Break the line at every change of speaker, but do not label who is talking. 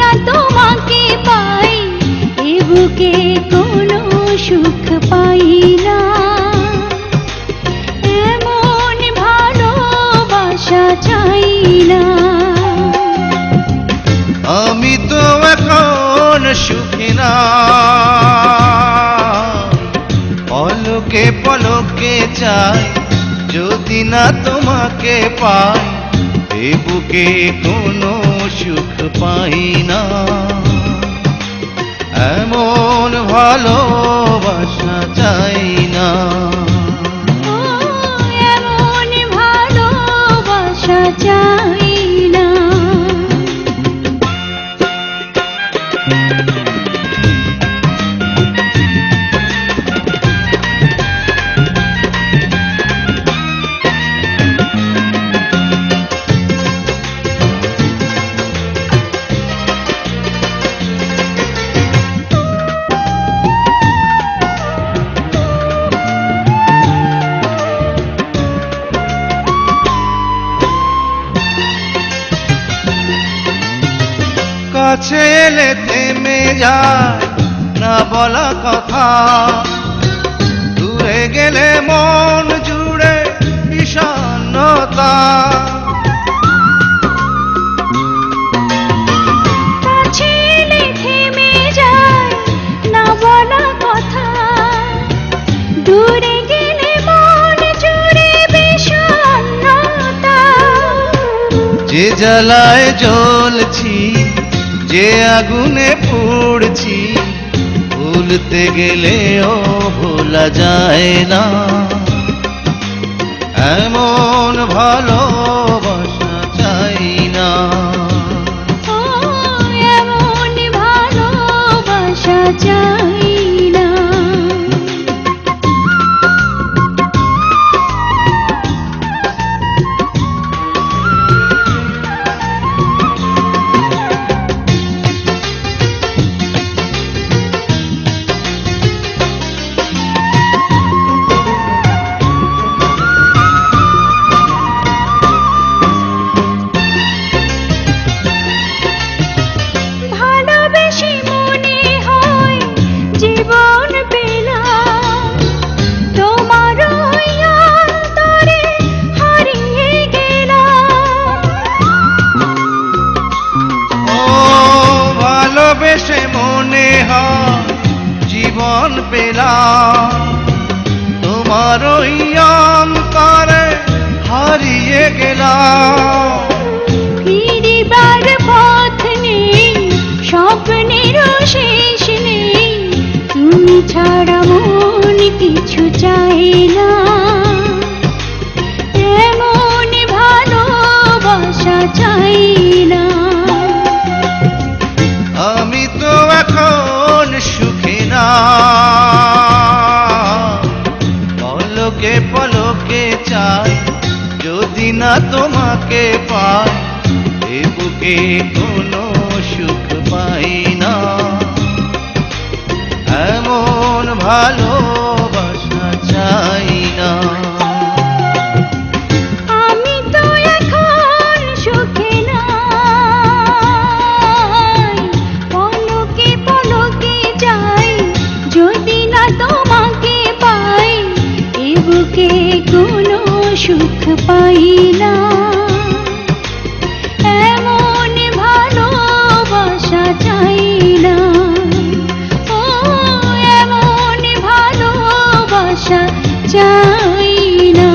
না তোমাকে পাই এ বুকে কোনো সুখ পাই না। এমন ভালোবাসা চাই না।
আমি তো এখন সুখী না, পলকে পলকে চাই যদি না তোমাকে পাই এ বুকে কোনো সুখ পাই না। এমন ভালোবাসা চাই না।
এমন ভালোবাসা চাই না।
কাছে এলে থেমে যায় না বলা কথা, দূরে গেলে মন জুড়ে বিষণ্ণতা।
কাছে এলে থেমে যায় না বলা কথা, দূরে গেলে মন জুড়ে বিষণ্ণতা।
যে জ্বালায় জ্বলছি, যে আগুনে পুড়ছি, ভুলতে গেলেও ভোলা যায় না। এমন ভালোবাসা চাই না।
এমন ভালোবাসা চাই না।
ভালোবেসে মনে হয় জীবন পেলাম, তোমার ওই অন্তরে হারিয়ে গেলাম।
ফিরিবার পথ নেই, স্বপ্নেরও শেষ নেই, তুমি ছাড়া মন কিছু চাই না। এমন ভালোবাসা চাই না।
আমি তো এখন সুখী না, পলকে পলকে চাই যদি না তোমাকে পাই এ বুকে কোনো সুখ পাই না। এমন ভালোবাসা চাই না।
আমি তো এখন সুখী না, পলকে পলকে চাই যদি না তোমাকে পাই এ বুকে কোনো সুখ পাই না। এমন ভালোবাসা চাই না। এমন ভালোবাসা চাই না।